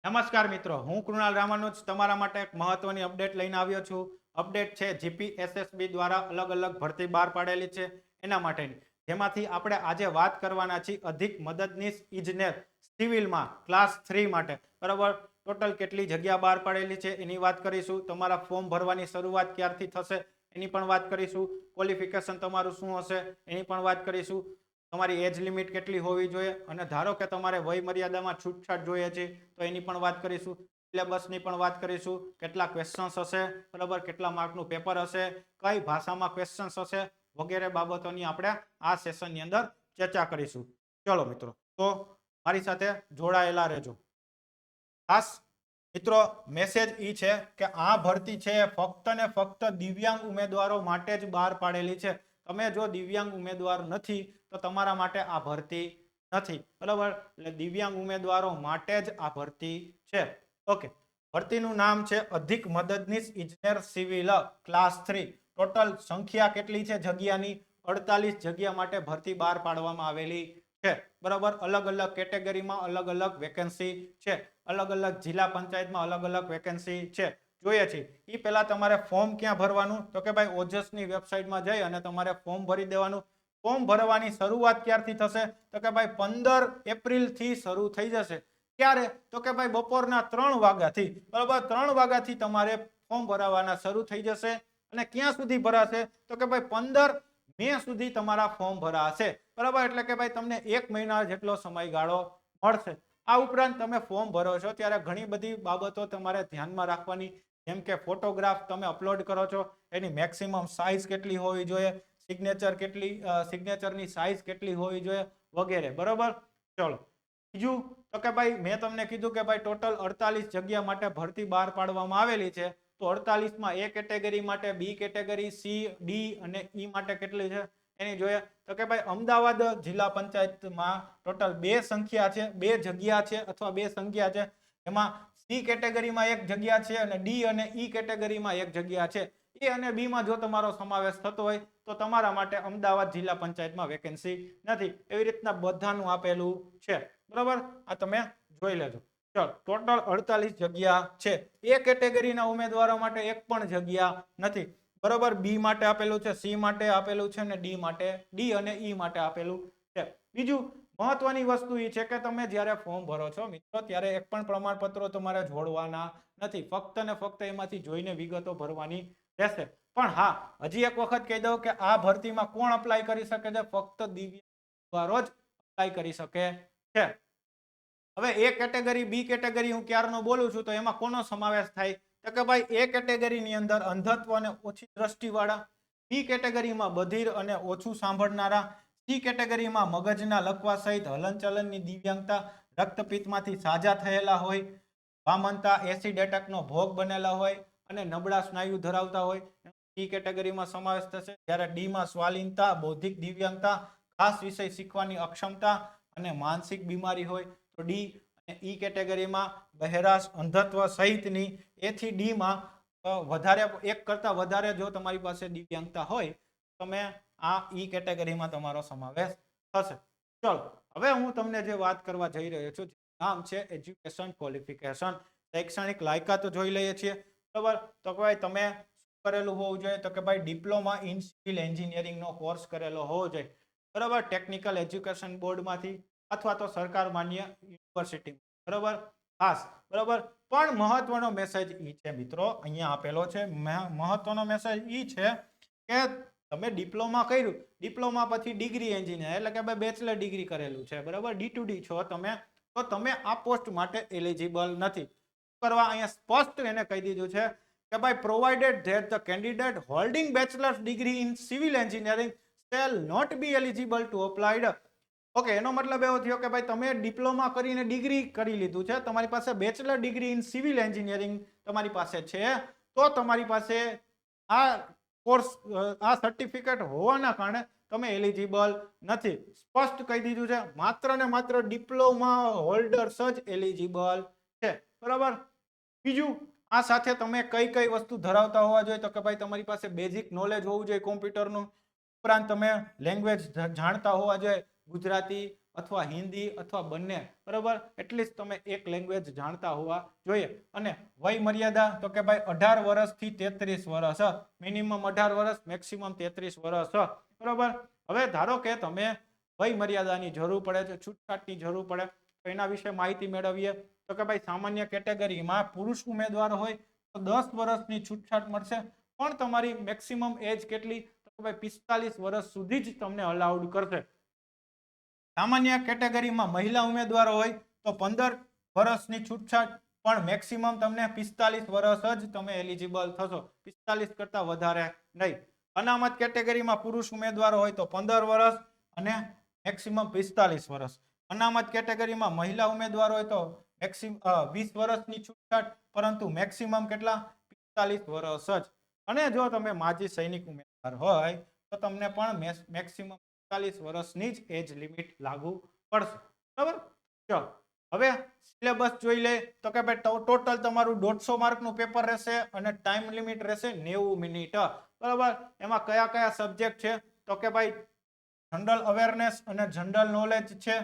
નમસ્કાર મિત્રો, હું કૃણાલ રામાનુજ તમારા માટે એક મહત્વની અપડેટ લઈને આવ્યો છું. અપડેટ છે જીપીએસએસબી દ્વારા અલગ અલગ ભરતી બહાર પાડેલી છે એના માટેની, જેમાંથી આપણે આજે વાત કરવાના છીએ અધિક મદદનીશ ઇજનેર સિવિલમાં ક્લાસ 3 માટે. બરાબર, ટોટલ કેટલી જગ્યા બહાર પાડેલી છે એની વાત કરીશું. તમારા ફોર્મ ભરવાની શરૂઆત ક્યારથી થશે એની પણ વાત કરીશું. ક્વોલિફિકેશન તમારું શું હશે એની પણ વાત કરીશું. તમારી એજ લિમિટ કેટલી હોવી જોઈએ, અને ધારો કે તમારે વય મર્યાદામાં છૂટછાટ જોઈએ છે તો એની પણ વાત કરીશું. સિલેબસની પણ વાત કરીશું. કેટલા ક્વેશ્ચન્સ હશે, બરાબર, કેટલા માર્કનું પેપર હશે, કઈ ભાષામાં ક્વેશ્ચન્સ હશે, વગેરે બાબતોની આપણે આ સેશનની અંદર ચર્ચા કરીશું. ચલો મિત્રો, તો મારી સાથે જોડાયેલા રહેજો. ખાસ મિત્રો, મેસેજ ઈ છે કે આ ભરતી છે ફક્ત ને ફક્ત દિવ્યાંગ ઉમેદવારો માટે જ બહાર પાડેલી છે. તમે જો દિવ્યાંગ ઉમેદવાર નથી તો તમારા માટે આ ભરતી નથી. બરાબર, એટલે દિવ્યાંગ ઉમેદવારો માટે જ આ ભરતી છે. ઓકે, ભરતીનું નામ છે અધિક મદદનીશ ઇજનેર સિવિલ ક્લાસ 3. ટોટલ સંખ્યા કેટલી છે જગ્યાની? 48 જગ્યા માટે ભરતી બહાર પાડવામાં આવેલી છે. બરાબર, અલગ અલગ કેટેગરીમાં અલગ અલગ વેકેન્સી છે. અલગ અલગ જિલ્લા પંચાયતમાં અલગ અલગ વેકેન્સી છે. જોઈએ છીએ એ પહેલા તમારે ફોર્મ ક્યાં ભરવાનું? તો કે ભાઈ ઓજસની વેબસાઇટમાં જઈ અને તમારે ફોર્મ ભરી દેવાનું. ફોર્મ ભરવાની શરૂઆત ક્યારથી થશે? તો કે ભાઈ 15 એપ્રિલ થી શરૂ થઈ જશે. ક્યારે? તો કે ભાઈ બપોરના 3 વાગ્યાથી. બરાબર, 3 વાગ્યાથી તમારે ફોર્મ ભરાવાના શરૂ થઈ જશે. અને ક્યાં સુધી ભરાશે? તો કે ભાઈ 15 મે સુધી તમારા ફોર્મ ભરાશે. બરાબર, એટલે કે ભાઈ તમને 1 મહિના જેટલો સમયગાળો મળશે. આ ઉપરાંત તમે ફોર્મ ભરો છો ત્યારે ઘણી બધી બાબતો તમારે ધ્યાનમાં રાખવાની, જેમ કે ફોટોગ્રાફ તમે અપલોડ કરો છો એની મેક્સિમમ સાઇઝ કેટલી હોવી જોઈએ, સિગ્નેચરની સાઇઝ કેટલી હોવી જોઈએ, વગેરે. બરાબર, ચલો. બીજું તો કે ભાઈ મેં તમને કીધું કે ભાઈ ટોટલ 48 જગ્યા માટે ભરતી બહાર પાડવામાં આવેલી છે. તો 48 માં એ કેટેગરી માટે, બી કેટેગરી, સી, ડી અને ઈ માટે કેટલી છે એની જોઈએ. તો કે ભાઈ અમદાવાદ જિલ્લા પંચાયતમાં ટોટલ 2 સંખ્યા છે, 2 જગ્યા છે અથવા 2 સંખ્યા છે. એમાં સી કેટેગરીમાં 1 જગ્યા છે અને ડી અને ઈ કેટેગરીમાં 1 જગ્યા છે. એ અને બી માં જો તમારો સમાવેશ થતો હોય તો તમારા માટે અમદાવાદ જિલ્લા પંચાયતમાં વેકેન્સી નથી. એવી રીતના બધાનું આપેલું છે. બરાબર, આ તમે જોઈ લેજો. ચલો, ટોટલ 48 જગ્યા છે. એ કેટેગરીના ઉમેદવારો માટે એક પણ જગ્યા નથી. બરાબર, બી માટે આપેલું છે, સી માટે આપેલું છે અને ડી અને ઈ માટે આપેલું છે. બીજું મહત્વની વસ્તુ એ છે કે તમે જ્યારે ફોર્મ ભરો છો મિત્રો ત્યારે એક પણ પ્રમાણપત્રો તમારે જોડવાના નથી. ફક્ત ને ફક્ત એમાંથી જોઈને વિગતો ભરવાની રહેશે. પણ હા, હજી એક વખત કહી દઉં કે આ ભરતીમાં કોણ અપ્લાય કરી શકે છે? ફક્ત દિવ્યાંગ જ અપ્લાય કરી શકે છે. હવે એ કેટેગરી, બી કેટેગરી હું ક્યારનો બોલું છું તો એમાં કોનો સમાવેશ થાય? તો કે ભાઈ એ કેટેગરીની અંદર અંધત્વ અને ઓછી દ્રષ્ટિવાળા, બી કેટેગરીમાં બધિર અને ઓછું સાંભળનારા, સી કેટેગરીમાં મગજના લકવા સહિત હલનચલનની દિવ્યાંગતા, રક્તપિત્તમાંથી સાજા થયેલા હોય, વામનતા, એસિડ એટેકનો ભોગ બનેલા હોય અને નબળા સ્નાયુ ધરાવતા હોય. સી કેટેગરીમાં સમાવેશ થશે. જ્યારે ડી માં સ્વાલિનતા, બૌદ્ધિક દિવ્યાંગતા, ખાસ વિષય શીખવાની અક્ષમતા અને માનસિક બીમારી હોય. તો ડી અને ઈ કેટેગરીમાં બહેરાશ, અંધત્વ સહિતની, એ થી ડી માં વધારે, એક કરતા વધારે જો તમારી પાસે દિવ્યાંગતા હોય તમે આ ઈ કેટેગરીમાં તમારો સમાવેશ થશે. ચલો, હવે હું તમને જે વાત કરવા જઈ રહ્યો છું નામ છે એજ્યુકેશન ક્વોલિફિકેશન. શૈક્ષણિક લાયકાત જોઈ લઈએ છીએ. બરાબર, તો ભાઈ તમે કરેલું હોવું જોઈએ? તો કે ભાઈ ડિપ્લોમા ઇન સિવિલ એન્જિનિયરિંગનો કોર્સ કરેલો હોવો જોઈએ. બરાબર, ટેકનિકલ એજ્યુકેશન બોર્ડમાંથી અથવા તો સરકાર માન્ય યુનિવર્સિટી. બરાબર, ખાસ. બરાબર, પણ મહત્વનો મેસેજ ઈ છે મિત્રો, અહીંયા આપેલો છે. મહત્વનો મેસેજ ઈ છે કે તમે ડિપ્લોમા કર્યું, ડિપ્લોમા પછી ડિગ્રી એન્જિનિયર એટલે કે ભાઈ બેચલર ડિગ્રી કરેલું છે, બરાબર, D2D છો તમે, તો તમે આ પોસ્ટ માટે એલિજિબલ નથી. કરવા અહીંયા સ્પષ્ટ એને કહી દીધું છે કે ભાઈ provided that the candidate holding bachelor's degree in civil engineering shall not be eligible to applied. Okay, એનો મતલબ એવો થયો કે ભાઈ તમે ડિપ્લોમા કરીને ડિગ્રી કરી લીધું છે, તમારી પાસે bachelor degree in civil engineering તમારી પાસે છે, તો તમારી પાસે આ કોર્સ, આ સર્ટિફિકેટ હોવાના કારણે તમે એલિજિબલ નથી. સ્પષ્ટ કહી દીધું છે, માત્ર ને માત્ર ડિપ્લોમા હોલ્ડર્સ જ એલિજિબલ છે. બરાબર, બીજું આ સાથે તમે કઈ કઈ વસ્તુ ધરાવતા હોવા જોઈએ? તો કે ભાઈ તમારી પાસે બેઝિક નોલેજ હોવું જોઈએ કોમ્પ્યુટરનું. ઉપરાંત તમે લેંગ્વેજ જાણતા હોવા જોઈએ, ગુજરાતી અથવા હિન્દી અથવા બંને, બરાબર, એટલીસ્ટ તમે એક લેંગ્વેજ જાણતા હોવા જોઈએ. અને વય મર્યાદા તો કે ભાઈ 18 વર્ષથી 33 વર્ષ, મિનિમમ 18 વર્ષ, મેક્સિમમ 33 વર્ષ, બરાબર. હવે ધારો કે તમે વય મર્યાદાની જરૂર પડે છે, છૂટછાટની જરૂર પડે, તો એના વિશે માહિતી મેળવીએ. તો કે ભાઈ સામાન્ય કેટેગરીમાં પુરુષ ઉમેદવાર હોય તો 10 વર્ષની છૂટછાટ મળશે, પણ તમારી મેક્સિમમ એજ કેટલી? તો ભાઈ 45 વર્ષ સુધી જ તમને અલાઉડ કરશે. સામાન્ય કેટેગરીમાં મહિલા ઉમેદવાર હોય તો 15 વર્ષની છૂટછાટ, પણ મેક્સિમમ તમને 45 વર્ષ જ તમે એલિજિબલ થશો, 45 કરતા વધારે નહીં. અનામત કેટેગરીમાં પુરુષ ઉમેદવાર હોય તો 15 વર્ષ અને મેક્સિમમ 45 વર્ષ. અનામત કેટેગરીમાં મહિલા ઉમેદવાર હોય તો મેક્સિમમ 20 વર્ષની છૂટછાટ, પરંતુ મેક્સિમમ કેટલા? 45 વર્ષ જ. અને જો તમે માજી સૈનિક ઉમેદવાર હોય તો તમને પણ મેક્સિમમ 45 વર્ષની જ એજ લિમિટ લાગુ પડશે, બરાબર. ચલો હવે સિલેબસ જોઈ લે. તો કે ભાઈ ટોટલ તમારું 150 માર્કનું પેપર રહેશે અને ટાઈમ લિમિટ રહેશે 90 મિનિટ, બરાબર. એમાં કયા કયા સબ્જેક્ટ છે? તો કે ભાઈ જનરલ અવેરનેસ અને જનરલ નોલેજ છે,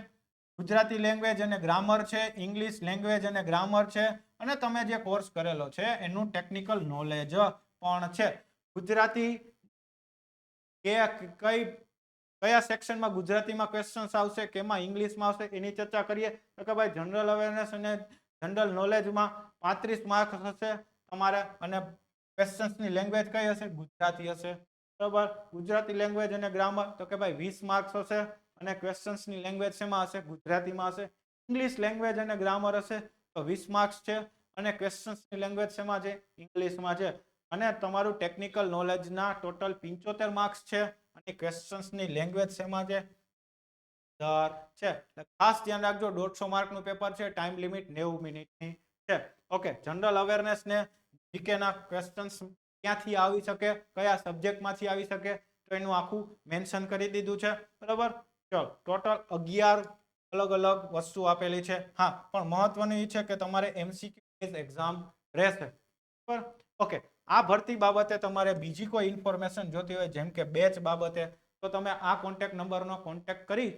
ગુજરાતી લેંગ્વેજ અને ગ્રામર છે, ઇંગ્લિશ લેંગ્વેજ અને ગ્રામર છે, અને તમે જે કોર્સ કરેલો છે એનું ટેકનિકલ નોલેજ પણ છે. ગુજરાતી કયા સેક્શનમાં ગુજરાતીમાં ક્વેશ્ચન્સ આવશે, કેમાં ઇંગ્લિશમાં આવશે, એની ચર્ચા કરીએ. તો કે ભાઈ જનરલ અવેરનેસ અને જનરલ નોલેજમાં 35 માર્ક્સ હશે તમારે, અને ક્વેશ્ચન્સની લેંગ્વેજ કઈ હશે? ગુજરાતી હશે, બરાબર. ગુજરાતી લેંગ્વેજ અને ગ્રામર તો કે ભાઈ 20 માર્ક્સ હશે, અને ક્વેશ્ચન્સની લેંગ્વેજ શેમાં હશે? ગુજરાતીમાં હશે. ઇંગ્લિશ લેંગ્વેજ અને ગ્રામર હશે તો 20 માર્ક્સ છે, અને ક્વેશ્ચન્સની લેંગ્વેજ શેમાં છે? ઇંગ્લિશમાં છે. અને તમારું ટેકનિકલ નોલેજના ટોટલ 75 માર્ક્સ છે, અને ક્વેશ્ચન્સની લેંગ્વેજ શેમાં છે? છે. ખાસ ધ્યાન રાખજો, 150 માર્કનું પેપર છે, ટાઈમ લિમિટ 90 મિનિટની છે. ઓકે, જનરલ અવેરનેસ ને જીકે ના ક્વેશ્ચન્સ ક્યાંથી આવી શકે, કયા સબ્જેક્ટમાંથી આવી શકે, તો એનું આખું મેન્શન કરી દીધું છે, બરાબર. ચલો ટોટલ 11 અલગ અલગ વસ્તુ આપેલી છે. હા, પણ મહત્વનું એ છે કે તમારે MCQ એક્ઝામ રહેશે, બરાબર. ઓકે, આ ભરતી બાબતે તમારે બીજી કોઈ ઇન્ફોર્મેશન જોતી હોય, જેમ કે બેચ બાબતે, તો તમે આ કોન્ટેક્ટ નંબરનો કોન્ટેક્ટ કરી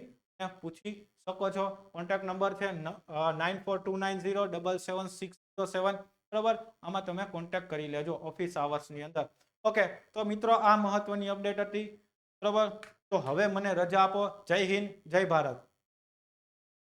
પૂછી શકો છો. કોન્ટેક્ટ નંબર છે 9429077607, બરાબર. આમાં તમે કોન્ટેક્ટ કરી લેજો ઓફિસ આવર્સની અંદર. ઓકે, તો મિત્રો આ મહત્વની અપડેટ હતી, બરાબર. તો હવે મને રજા આપો. જય હિન્દ, જય ભારત.